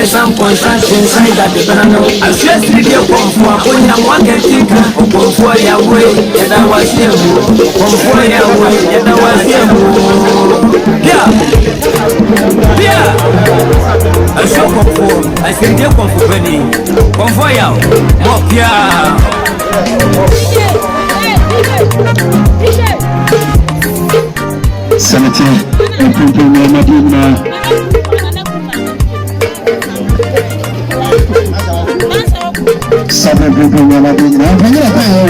Some constant inside that the banana. I just read your comfort when I want to think for your way, and I was here. For your way, and I was here. Yeah. I show comfort. I think you're comfort, Benny. Comfort, yeah. Mopia. 17. Seven people are being now.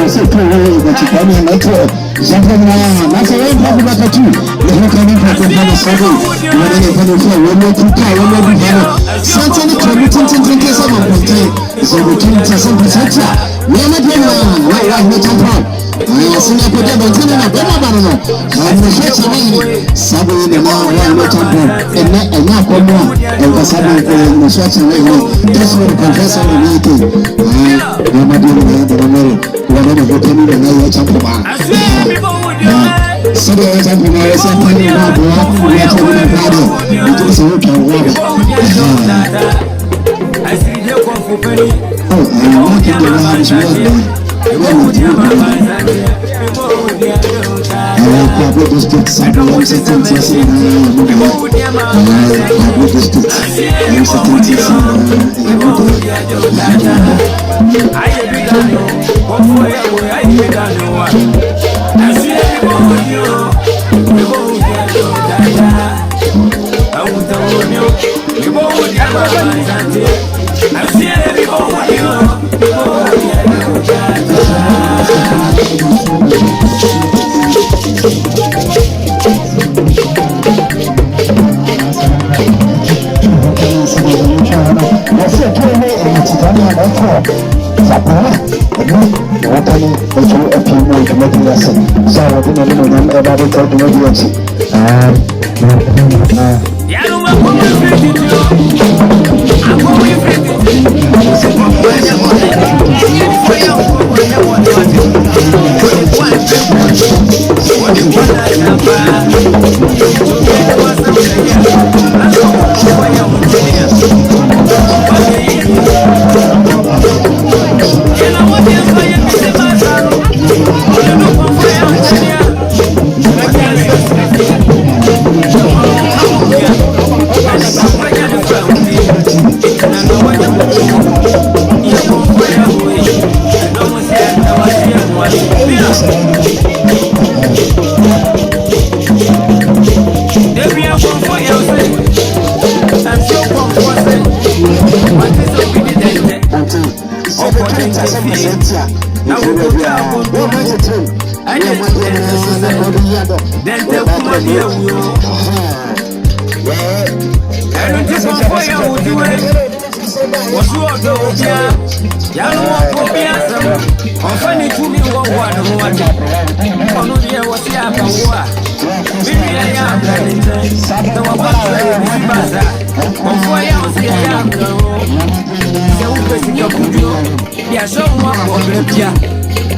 So, the Chicanian network. Something that's a very popular too. The coming from the circle. When they come for one more to tie, one more to Santana committing to drink some of the so we can tell some perception. We are not going on. Why are we talking? I see a good devil telling a better banana. I'm the church of me. Sabu in the now, I am not talking. And not one more. And the Sabu in the church of me. That's what the confessor will make it. I am not doing the American. Whatever the penny and I watch up about. So there is a penny, something about we are talking about it. It is a local water. I see you come for penny. Oh, I am walking the large world. I will just get some sentences in Pia so wa ko pia.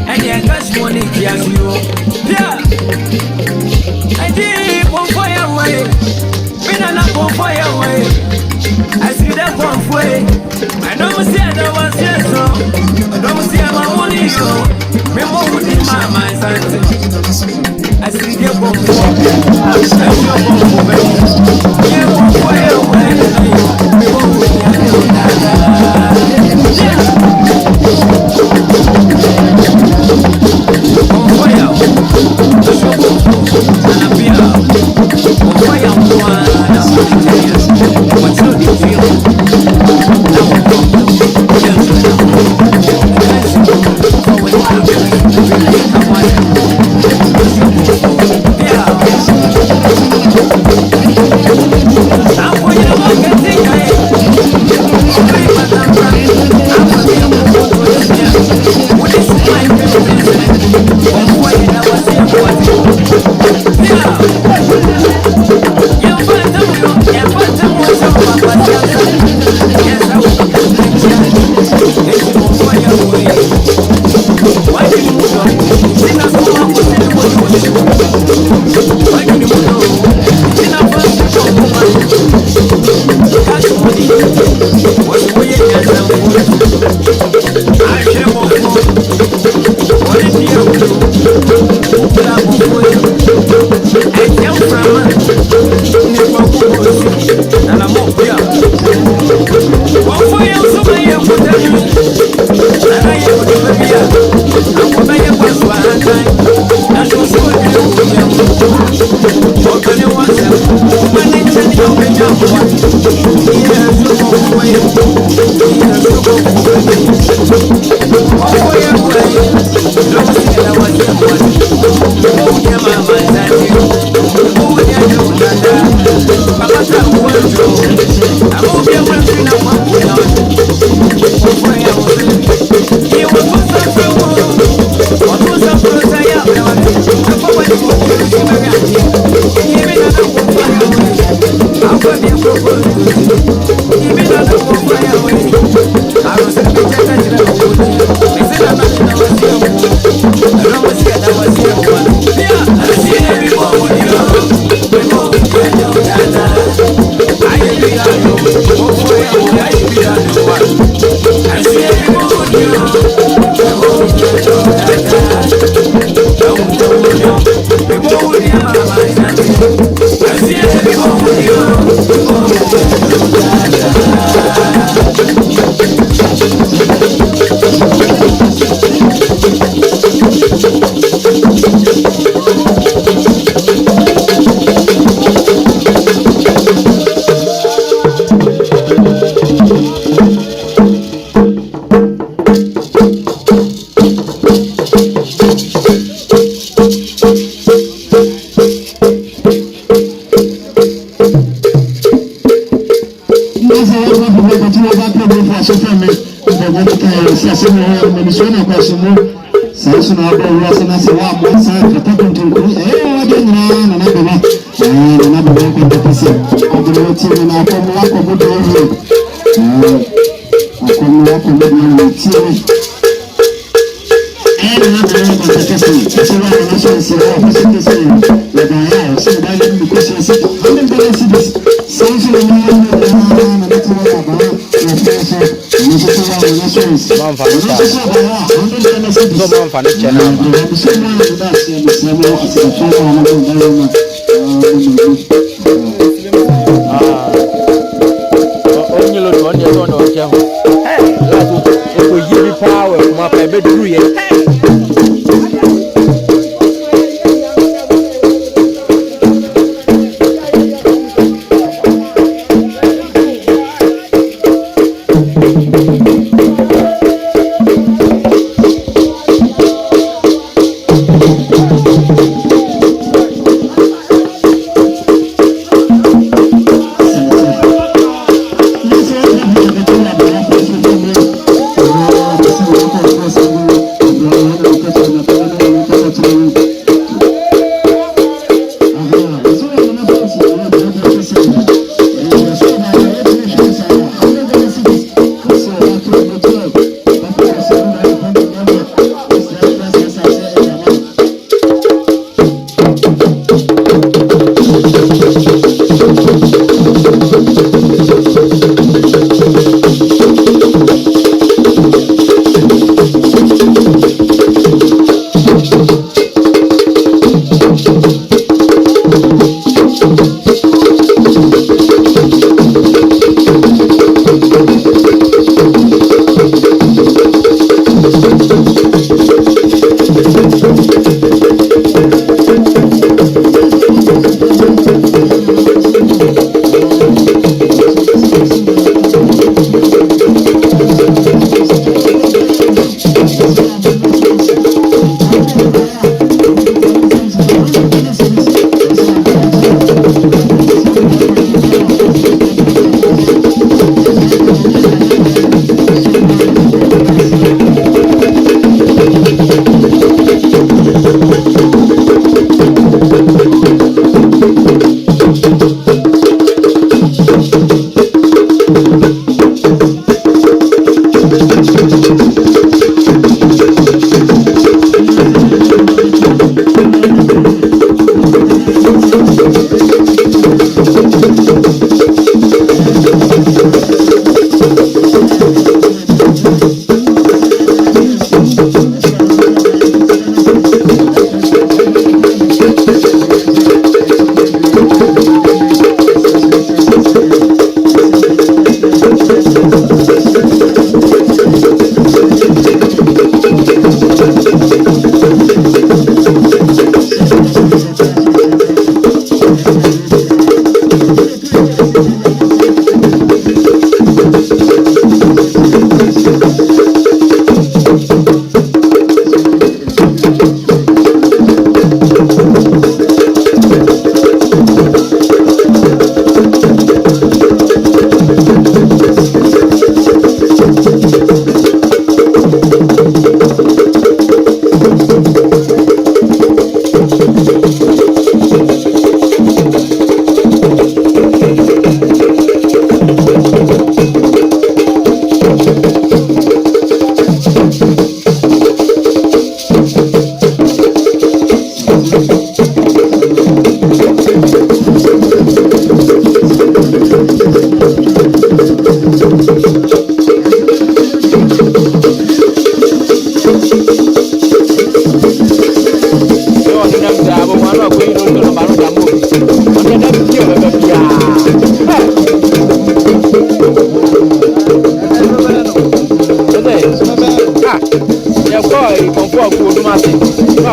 And ya cash money pia zero. Pia. I did on fire way. Been on fire way. I see that one way. I don't see that was yes so. I don't see my money go. Me mo with my mind something. I see the one way. I see the one way. Yeah, one fire way. Me mo with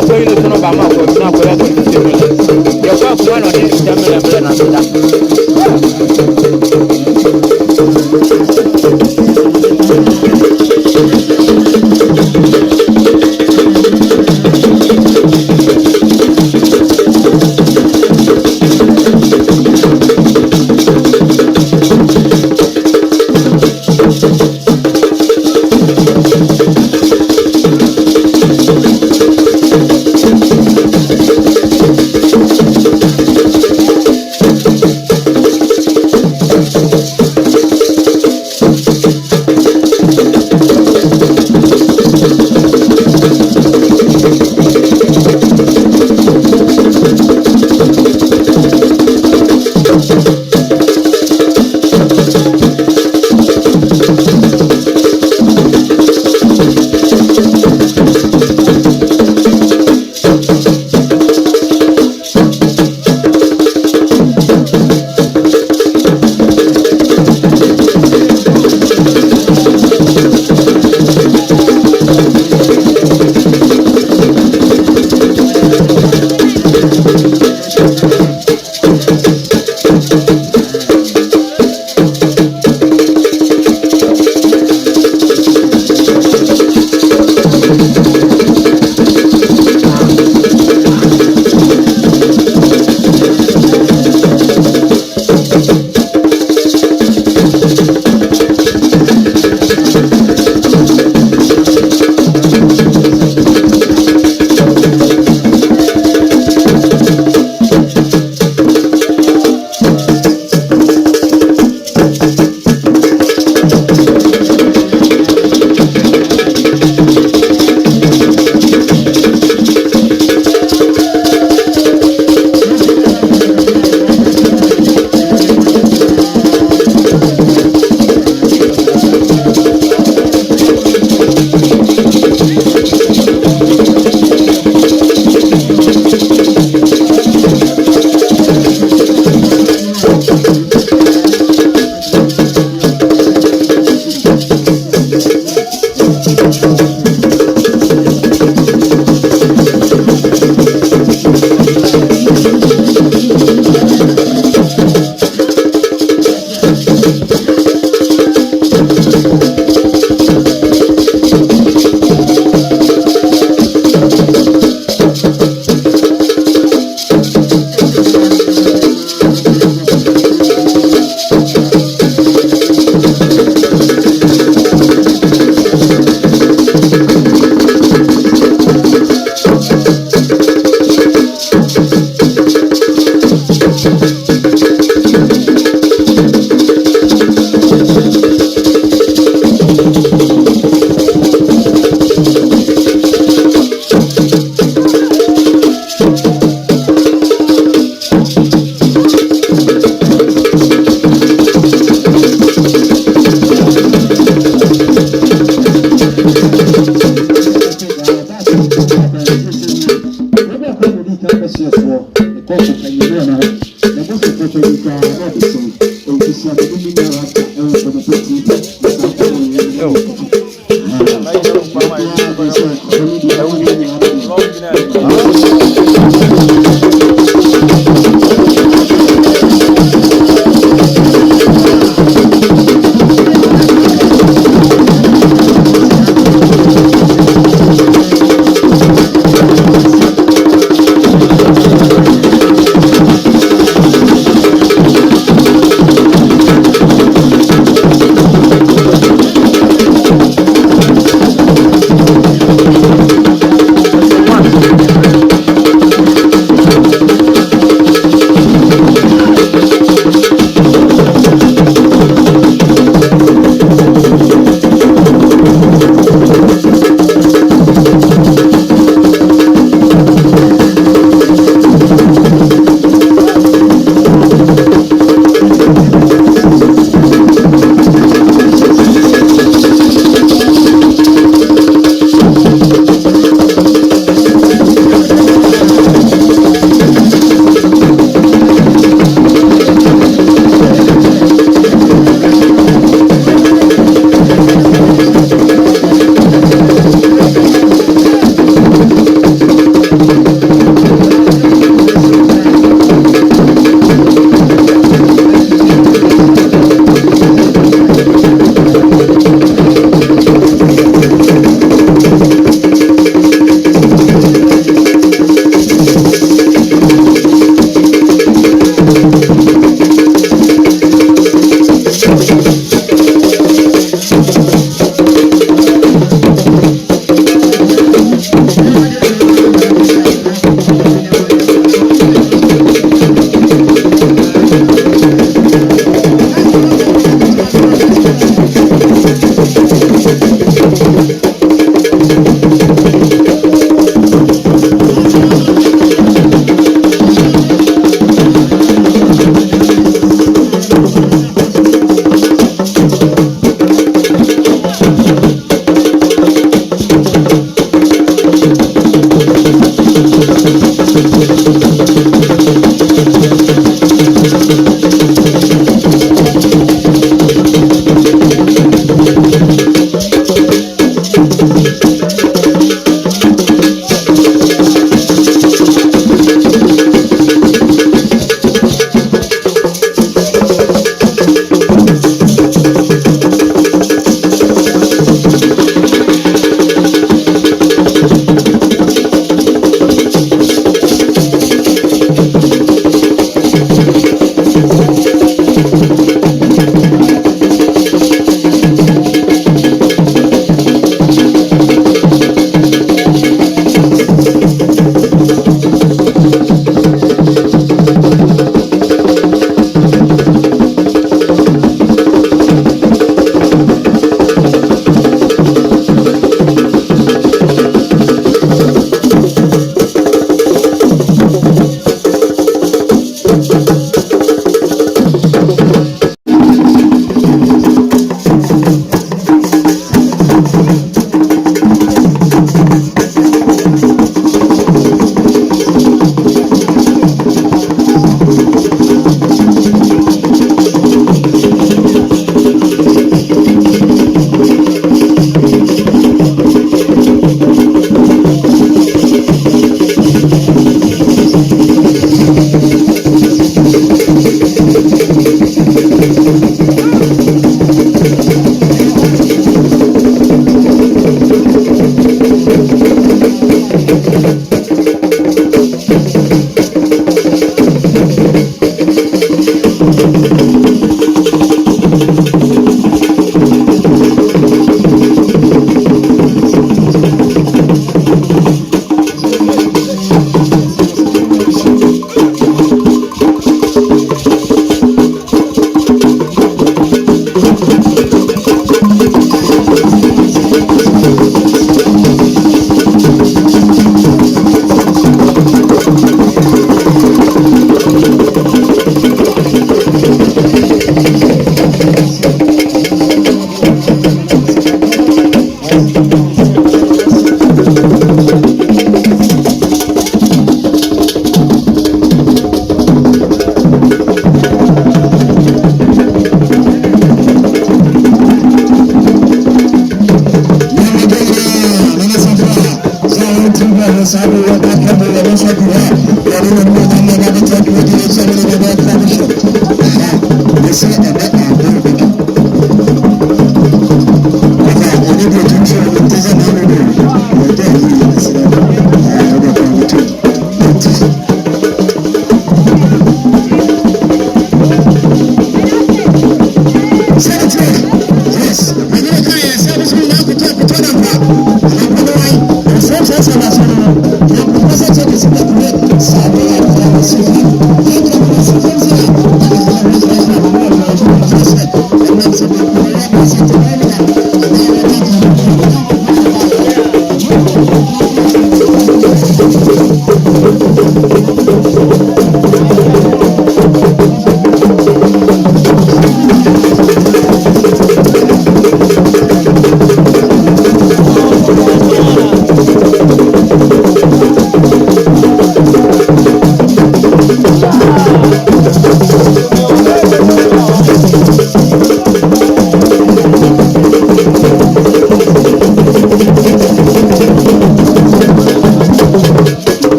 na kwa ile tuno ba ma kwa na kwa kwa ni sema ya kwa kwa na ni sema mbele na sida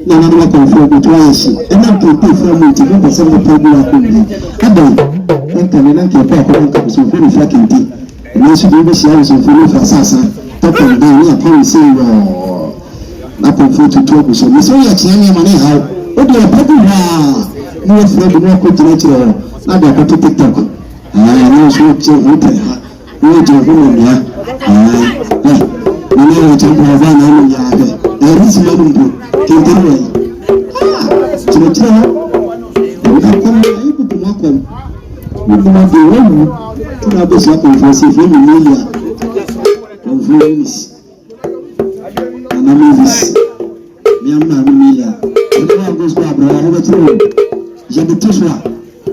Nananom confirm the twice, and then to pay for me to go for some popular company. I don't know your papa comes with very fucking tea. And you should be sharing some food for Sassa. Top and down, you're probably saying, not confirm to talk. So, Miss Oya, money how? What do you have? No friend, no good to let you. Not about to TikTok. I know what you're looking at. What you're doing, yeah. You know what you're doing, yeah. There is no Kinderway. Children, I come able to knock on. We do not be one to have this happen for say, Emilia of Venus. And I mean this. Miamma Emilia. Whatever goes back, I have a throne. Jabitishwa.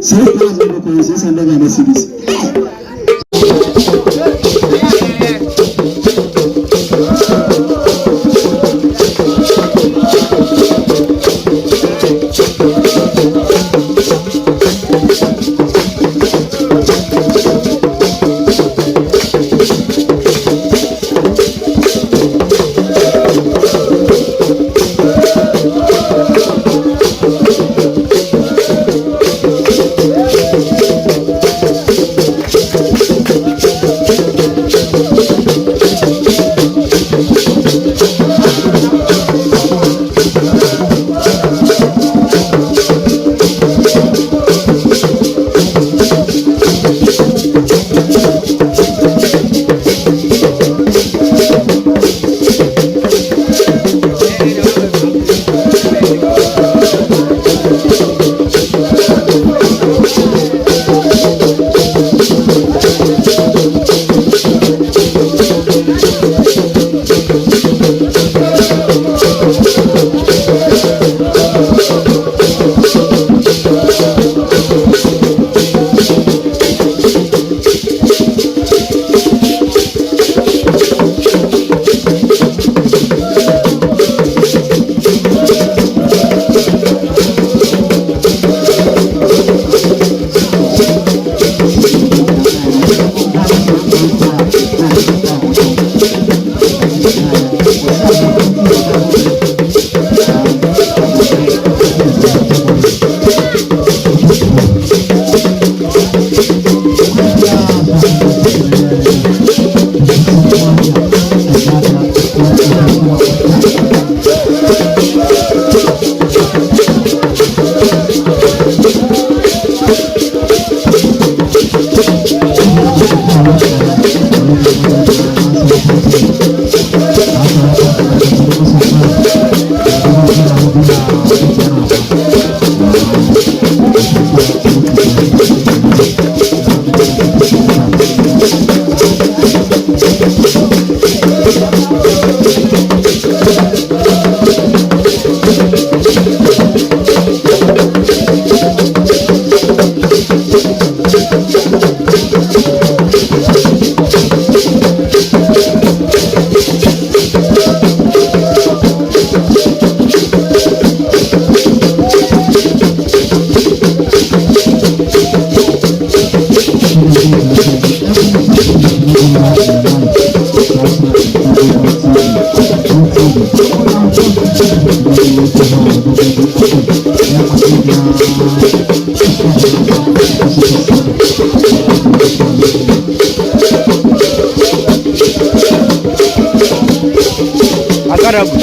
Say, I and never see this. Akarabu.